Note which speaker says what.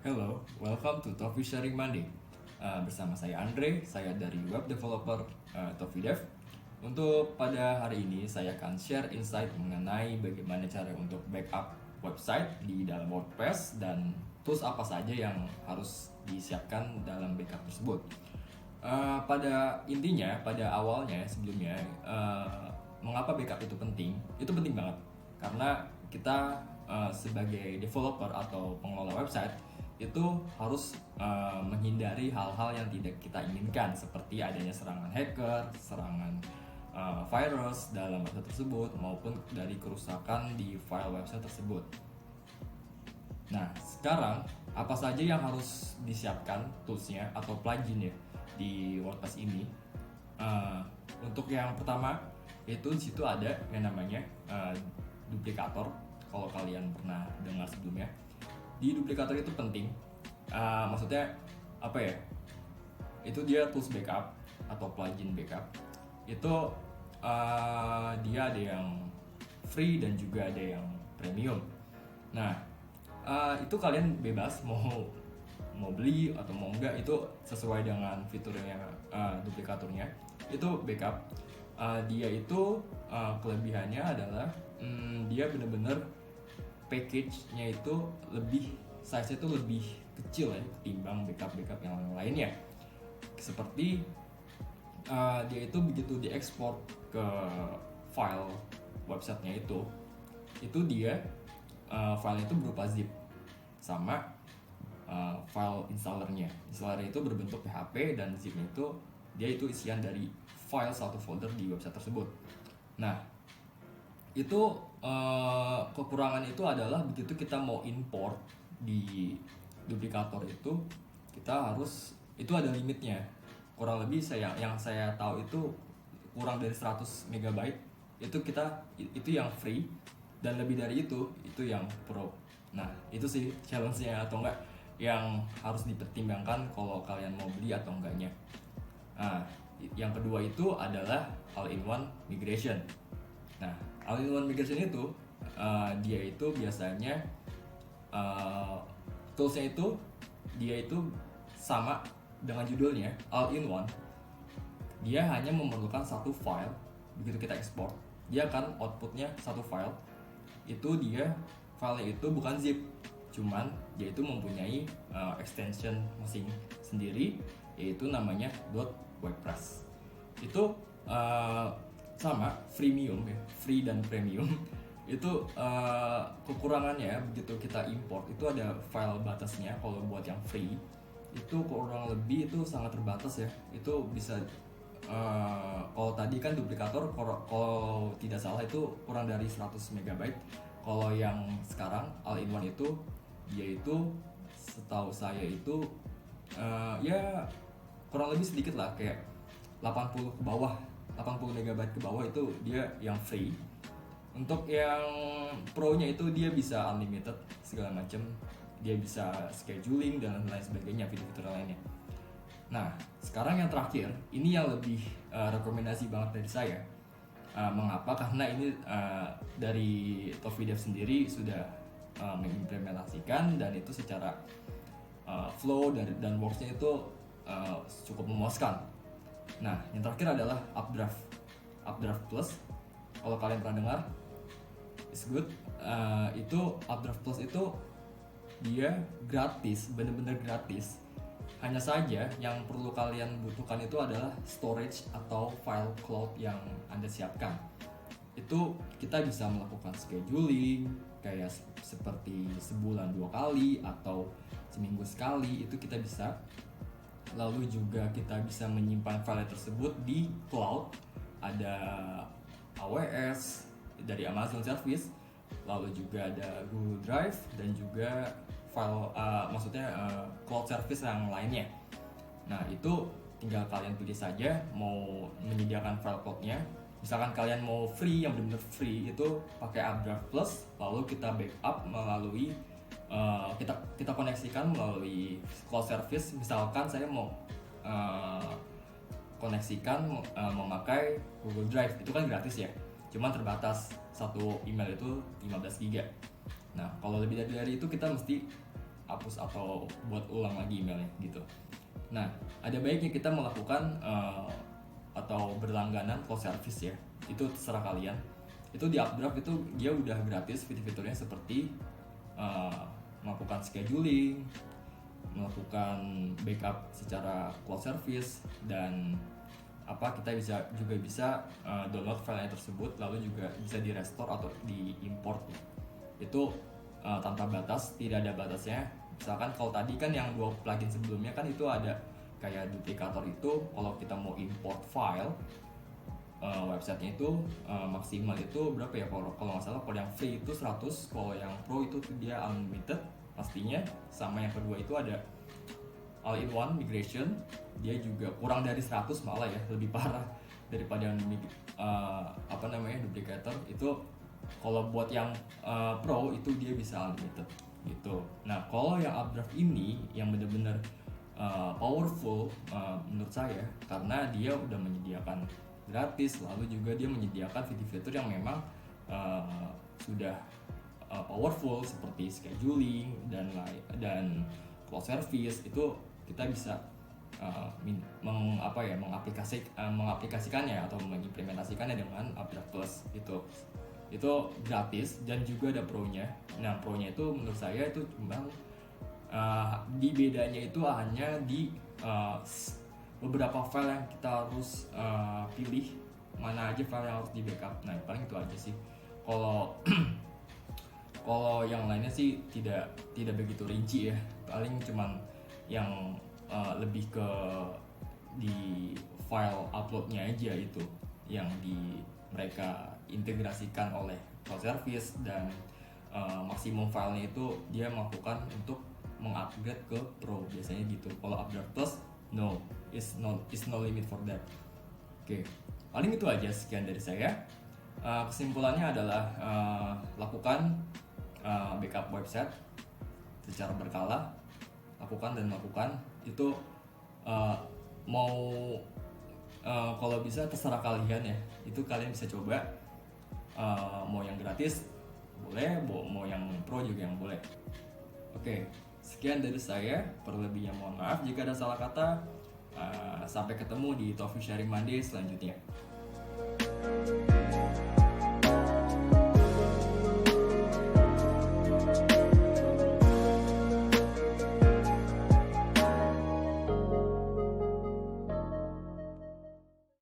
Speaker 1: Hello, welcome to Tofi Sharing Monday. Bersama saya Andre, saya dari web developer Tofi Dev. Untuk pada hari ini saya akan share insight mengenai bagaimana cara untuk backup website di dalam WordPress dan tools apa saja yang harus disiapkan dalam backup tersebut. Pada intinya, pada awalnya sebelumnya, mengapa backup itu penting? Itu penting banget karena kita sebagai developer atau pengelola website itu harus menghindari hal-hal yang tidak kita inginkan seperti adanya serangan hacker, serangan virus dalam website tersebut maupun dari kerusakan di file website tersebut. Nah, sekarang apa saja yang harus disiapkan toolsnya atau pluginnya di WordPress ini? Untuk yang pertama itu di situ ada yang namanya duplikator. Kalau kalian pernah dengar sebelumnya, di duplikator itu penting. Maksudnya apa ya? Itu dia tools backup atau plugin backup. Itu dia ada yang free dan juga ada yang premium. Nah, itu kalian bebas mau beli atau mau enggak, itu sesuai dengan fiturnya duplikatornya. Itu backup. Dia itu kelebihannya adalah dia benar-benar package-nya itu size-nya itu lebih kecil ya ketimbang backup yang lainnya. Seperti dia itu begitu diekspor ke file websitenya itu dia filenya itu berupa zip sama file installernya. Installernya itu berbentuk PHP dan zipnya itu isian dari file satu folder di website tersebut. Nah, itu kekurangan itu adalah begitu kita mau import di duplikator itu itu ada limitnya. Kurang lebih yang saya tahu itu kurang dari 100 MB itu yang free, dan lebih dari itu yang pro. Nah, itu sih challenge-nya atau enggak yang harus dipertimbangkan kalau kalian mau beli atau enggaknya. Nah, yang kedua itu adalah all-in-one migration. Nah, all-in-one migration itu dia itu biasanya toolsnya itu dia itu sama dengan judulnya all-in-one. Dia hanya memerlukan satu file. Begitu kita ekspor, dia akan outputnya satu file. Itu dia filenya itu bukan zip, cuman dia itu mempunyai extension mesin sendiri, yaitu namanya .wordpress. Itu sama freemium ya, free dan premium. Itu kekurangannya begitu kita import itu ada file batasnya. Kalau buat yang free itu kurang lebih itu sangat terbatas ya. Itu bisa kalau tadi kan duplikator kalau tidak salah itu kurang dari 100 MB. Kalau yang sekarang all-in-one itu dia itu setahu saya itu ya kurang lebih sedikit lah, kayak 80 ke bawah, 80 MB ke bawah itu dia yang free. Untuk yang pro-nya itu dia bisa unlimited segala macam, dia bisa scheduling dan lain sebagainya, fitur-fitur lainnya. Nah, sekarang yang terakhir, ini yang lebih rekomendasi banget dari saya. Mengapa? Karena ini dari Tofi Dev sendiri sudah mengimplementasikan, dan itu secara flow dan works-nya itu cukup memuaskan. Nah, yang terakhir adalah Updraft Plus. Kalau kalian pernah dengar, it's good. Itu Updraft Plus itu dia gratis, bener-bener gratis. Hanya saja yang perlu kalian butuhkan itu adalah storage atau file cloud yang Anda siapkan. Itu kita bisa melakukan scheduling kayak seperti sebulan 2 kali atau seminggu sekali, itu kita bisa. Lalu juga kita bisa menyimpan file tersebut di cloud. Ada AWS dari Amazon Service, lalu juga ada Google Drive dan juga cloud service yang lainnya. Nah, itu tinggal kalian pilih saja mau menyediakan file cloud-nya. Misalkan kalian mau free, yang benar-benar free itu pakai Updraft Plus, lalu kita backup melalui kita koneksikan melalui cloud service. Misalkan saya mau koneksikan memakai Google Drive, itu kan gratis ya, cuman terbatas, satu email itu 15 GB. Nah, kalau lebih dari itu kita mesti hapus atau buat ulang lagi emailnya gitu. Nah, ada baiknya kita melakukan atau berlangganan cloud service ya. Itu terserah kalian. Itu di Updraft itu dia udah gratis fitur-fiturnya seperti melakukan scheduling, melakukan backup secara cloud service, dan kita juga bisa download file tersebut lalu juga bisa di restore atau di import ya. Itu tanpa batas, tidak ada batasnya. Misalkan kalau tadi kan yang 2 plugin sebelumnya kan itu ada kayak duplikator, itu kalau kita mau import file websitenya itu maksimal itu berapa ya, kalau nggak salah kalau yang free itu 100, kalau yang pro itu dia unlimited pastinya. Sama yang kedua itu ada all-in-one migration, dia juga kurang dari 100 malah ya, lebih parah daripada yang duplikator itu. Kalau buat yang pro itu dia bisa unlimited gitu. Nah, kalau yang Updraft ini yang benar-benar powerful menurut saya, karena dia udah menyediakan gratis, lalu juga dia menyediakan fitur-fitur yang memang sudah powerful seperti scheduling dan cloud service. Itu kita bisa mengaplikasikannya atau mengimplementasikannya dengan Updraft Plus. Itu gratis dan juga ada pro-nya. Nah, pro-nya itu menurut saya itu cuma di bedanya itu hanya di beberapa file yang kita harus pilih mana aja file yang harus di backup. Nah, paling itu aja sih. Kalau kalau yang lainnya sih tidak begitu rinci ya. Paling cuman yang lebih ke di file uploadnya aja itu yang mereka integrasikan oleh cloud service, dan maksimum filenya itu dia melakukan untuk mengupgrade ke pro biasanya gitu. Kalau Updraft Plus is no limit for that. Oke, paling itu aja, sekian dari saya. Kesimpulannya adalah lakukan backup website secara berkala, lakukan itu. Kalau bisa terserah kalian ya, itu kalian bisa coba. Mau yang gratis boleh, mau yang pro juga yang boleh. Oke, sekian dari saya. Perlebihnya mohon maaf jika ada salah kata. Sampai ketemu di Tofi Sharing Monday selanjutnya.